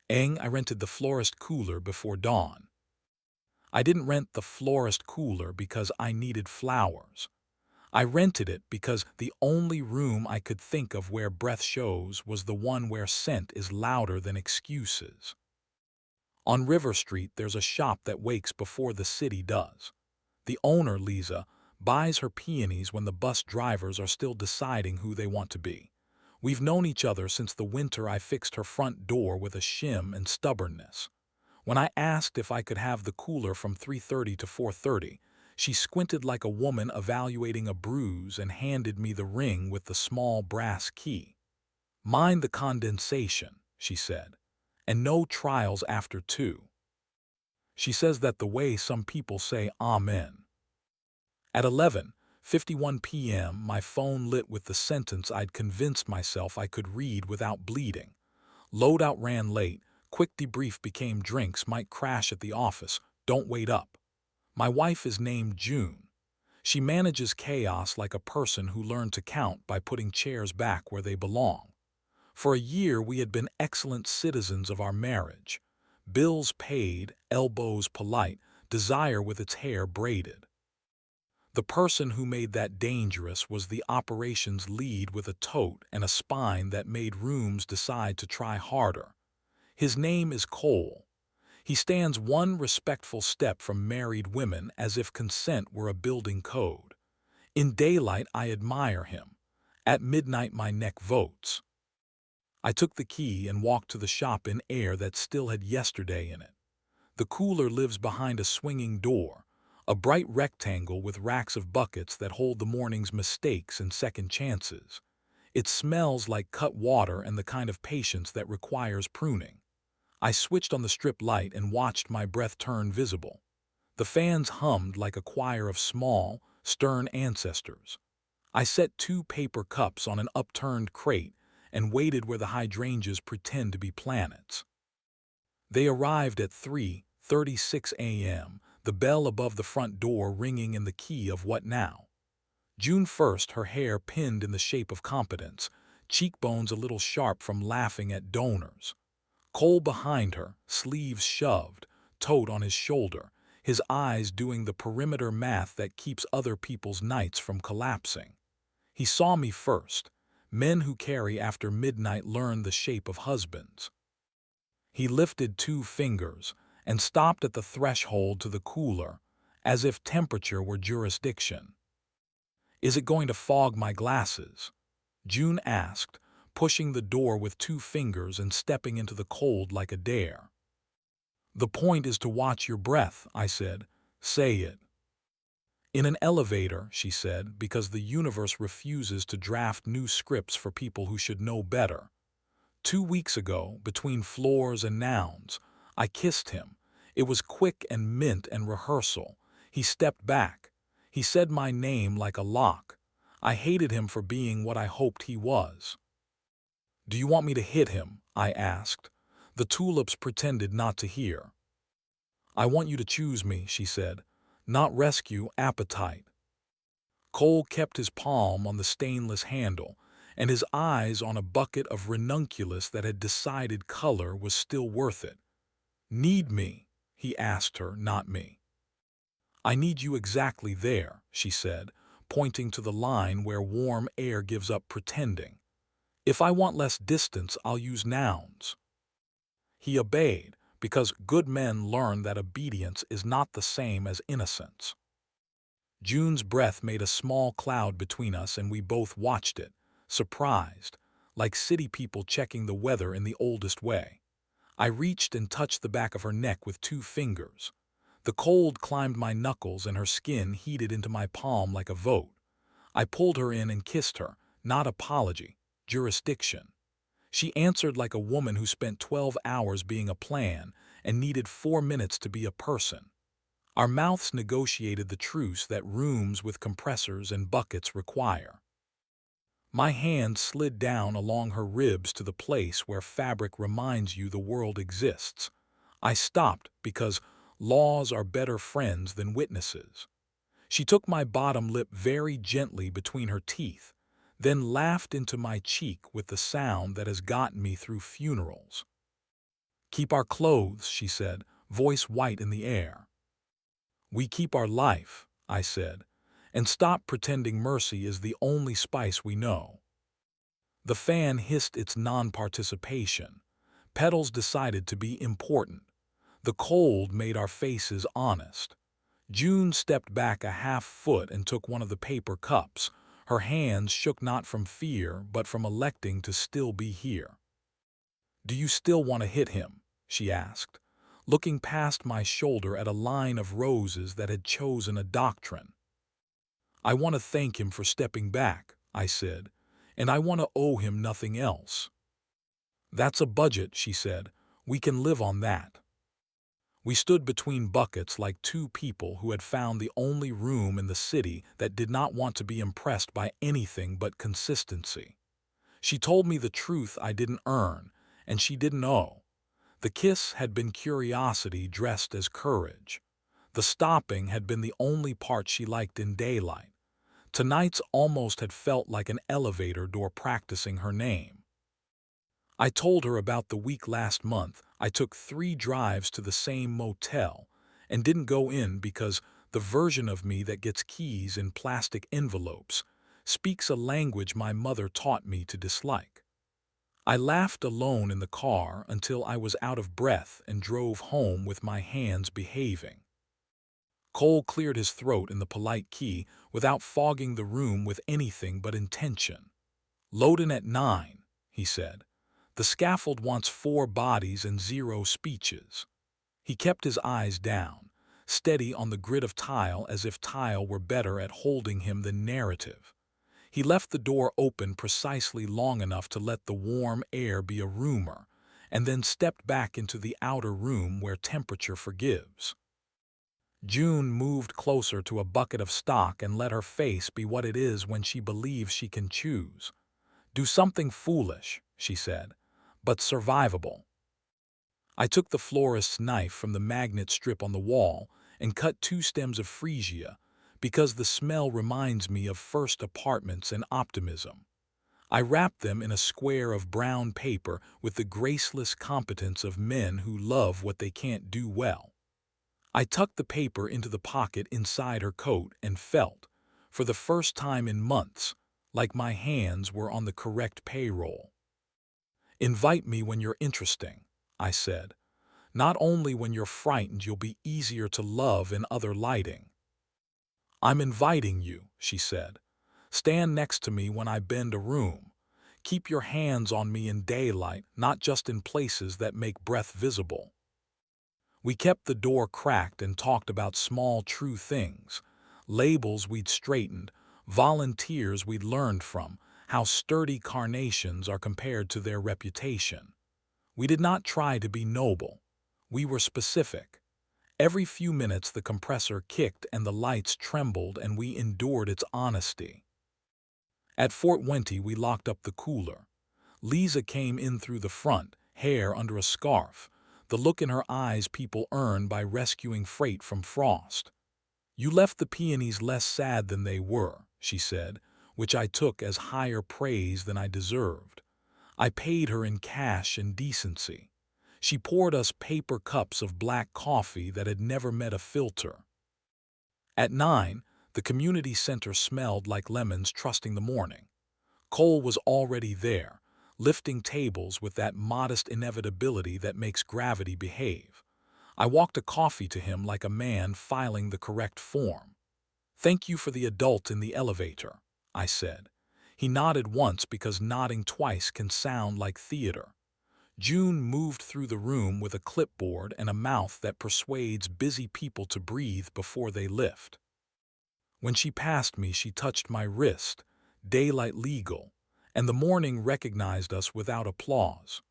I rented the florist cooler before dawn. I didn't rent the florist cooler because I needed flowers. I rented it because the only room I could think of where breath shows was the one where scent is louder than excuses. On River Street, there's a shop that wakes before the city does. The owner, Lisa, buys her peonies when the bus drivers are still deciding who they want to be. We've known each other since the winter I fixed her front door with a shim and stubbornness. When I asked if I could have the cooler from 3:30 to 4:30, she squinted like a woman evaluating a bruise and handed me the ring with the small brass key. "Mind the condensation," she said, "and no trials after 2." She says that the way some people say amen. At 11:51 p.m., my phone lit with the sentence I'd convinced myself I could read without bleeding. Loadout ran late. Quick debrief became drinks might crash at the office. Don't wait up. My wife is named June. She manages chaos like a person who learned to count by putting chairs back where they belong. For a year we had been excellent citizens of our marriage. Bills paid, elbows polite, desire with its hair braided. The person who made that dangerous was the operations lead with a tote and a spine that made rooms decide to try harder. His name is Cole. He stands one respectful step from married women as if consent were a building code. In daylight, I admire him. At midnight, my neck votes. I took the key and walked to the shop in air that still had yesterday in it. The cooler lives behind a swinging door, a bright rectangle with racks of buckets that hold the morning's mistakes and second chances. It smells like cut water and the kind of patience that requires pruning. I switched on the strip light and watched my breath turn visible. The fans hummed like a choir of small, stern ancestors. I set 2 paper cups on an upturned crate and waited where the hydrangeas pretend to be planets. They arrived at 3:36 a.m., the bell above the front door ringing in the key of what now. June 1st, her hair pinned in the shape of competence, cheekbones a little sharp from laughing at donors. Cole behind her, sleeves shoved, tote on his shoulder, his eyes doing the perimeter math that keeps other people's nights from collapsing. He saw me first. Men who carry after midnight learn the shape of husbands. He lifted 2 fingers and stopped at the threshold to the cooler, as if temperature were jurisdiction. "Is it going to fog my glasses?" June asked, pushing the door with 2 fingers and stepping into the cold like a dare. "The point is to watch your breath," I said. "Say it." "In an elevator," she said, "because the universe refuses to draft new scripts for people who should know better. 2 weeks ago, between floors and nouns, I kissed him. It was quick and mint and rehearsal. He stepped back. He said my name like a lock. I hated him for being what I hoped he was. "Do you want me to hit him?" I asked. The tulips pretended not to hear. "I want you to choose me," she said. "Not rescue, appetite." Cole kept his palm on the stainless handle, and his eyes on a bucket of ranunculus that had decided color was still worth it. "Need me?" he asked her, not me. "I need you exactly there," she said, pointing to the line where warm air gives up pretending. "If I want less distance, I'll use nouns." He obeyed, because good men learn that obedience is not the same as innocence. June's breath made a small cloud between us and we both watched it, surprised, like city people checking the weather in the oldest way. I reached and touched the back of her neck with 2 fingers. The cold climbed my knuckles and her skin heated into my palm like a vote. I pulled her in and kissed her, not apology, jurisdiction. She answered like a woman who spent 12 hours being a plan and needed 4 minutes to be a person. Our mouths negotiated the truce that rooms with compressors and buckets require. My hand slid down along her ribs to the place where fabric reminds you the world exists. I stopped because laws are better friends than witnesses. She took my bottom lip very gently between her teeth, then laughed into my cheek with the sound that has gotten me through funerals. Keep our clothes, she said, voice white in the air. We keep our life, I said, and stop pretending mercy is the only spice we know. The fan hissed its non-participation. Petals decided to be important. The cold made our faces honest. June stepped back a half-foot and took one of the paper cups. Her hands shook not from fear, but from electing to still be here. "Do you still want to hit him?" she asked, looking past my shoulder at a line of roses that had chosen a doctrine. "I want to thank him for stepping back," I said, "and I want to owe him nothing else." "That's a budget," she said. "We can live on that." We stood between buckets like two people who had found the only room in the city that did not want to be impressed by anything but consistency. She told me the truth I didn't earn, and she didn't owe. The kiss had been curiosity dressed as courage. The stopping had been the only part she liked in daylight. Tonight's almost had felt like an elevator door practicing her name. I told her about the week last month. I took 3 drives to the same motel and didn't go in because the version of me that gets keys in plastic envelopes speaks a language my mother taught me to dislike. I laughed alone in the car until I was out of breath and drove home with my hands behaving. Cole cleared his throat in the polite key without fogging the room with anything but intention. "Loadin' at 9, he said. "The scaffold wants 4 bodies and 0 speeches." He kept his eyes down, steady on the grid of tile as if tile were better at holding him than narrative. He left the door open precisely long enough to let the warm air be a rumor, and then stepped back into the outer room where temperature forgives. June moved closer to a bucket of stock and let her face be what it is when she believes she can choose. "Do something foolish," she said, "but survivable." I took the florist's knife from the magnet strip on the wall and cut 2 stems of freesia, because the smell reminds me of first apartments and optimism. I wrapped them in a square of brown paper with the graceless competence of men who love what they can't do well. I tucked the paper into the pocket inside her coat and felt, for the first time in months, like my hands were on the correct payroll. "Invite me when you're interesting," I said. "Not only when you're frightened, you'll be easier to love in other lighting." "I'm inviting you," she said. "Stand next to me when I bend a room. Keep your hands on me in daylight, not just in places that make breath visible." We kept the door cracked and talked about small true things, labels we'd straightened, volunteers we'd learned from, how sturdy carnations are compared to their reputation. We did not try to be noble. We were specific. Every few minutes the compressor kicked and the lights trembled, and we endured its honesty. At Fort Wentty we locked up the cooler. Lisa came in through the front, hair under a scarf, the look in her eyes people earn by rescuing freight from frost. "You left the peonies less sad than they were," she said, which I took as higher praise than I deserved. I paid her in cash and decency. She poured us paper cups of black coffee that had never met a filter. At 9, the community center smelled like lemons trusting the morning. Cole was already there, lifting tables with that modest inevitability that makes gravity behave. I walked a coffee to him like a man filing the correct form. "Thank you for the adult in the elevator," I said. He nodded once because nodding twice can sound like theater. June moved through the room with a clipboard and a mouth that persuades busy people to breathe before they lift. When she passed me, she touched my wrist, daylight legal, and the morning recognized us without applause.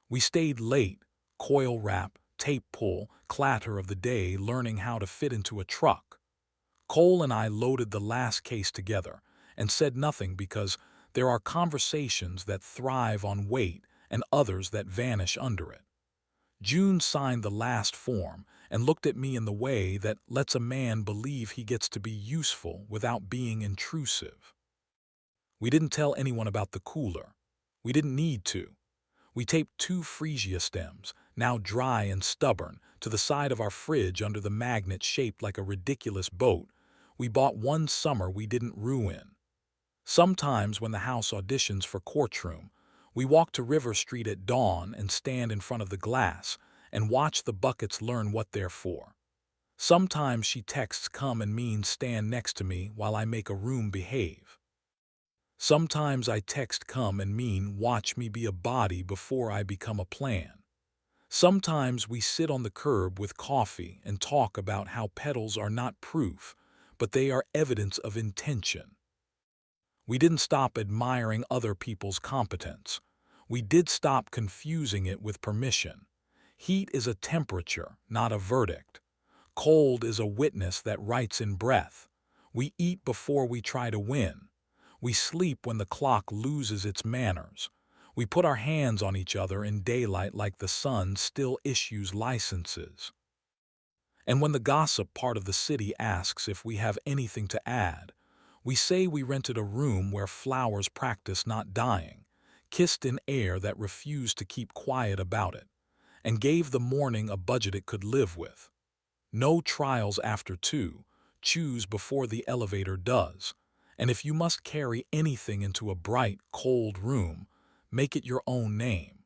We stayed late, coil wrap, tape pull, clatter of the day, learning how to fit into a truck. Cole and I loaded the last case together and said nothing because there are conversations that thrive on weight and others that vanish under it. June signed the last form and looked at me in the way that lets a man believe he gets to be useful without being intrusive. We didn't tell anyone about the cooler. We didn't need to. We taped 2 freesia stems, now dry and stubborn, to the side of our fridge under the magnet shaped like a ridiculous boat we bought one summer we didn't ruin. Sometimes when the house auditions for courtroom, we walk to River Street at dawn and stand in front of the glass and watch the buckets learn what they're for. Sometimes she texts come and means stand next to me while I make a room behave. Sometimes I text come and mean watch me be a body before I become a plan. Sometimes we sit on the curb with coffee and talk about how petals are not proof, but they are evidence of intention. We didn't stop admiring other people's competence. We did stop confusing it with permission. Heat is a temperature, not a verdict. Cold is a witness that writes in breath. We eat before we try to win. We sleep when the clock loses its manners. We put our hands on each other in daylight like the sun still issues licenses. And when the gossip part of the city asks if we have anything to add, we say we rented a room where flowers practice not dying, kissed in air that refused to keep quiet about it, and gave the morning a budget it could live with. No trials after 2, choose before the elevator does. And if you must carry anything into a bright, cold room, make it your own name.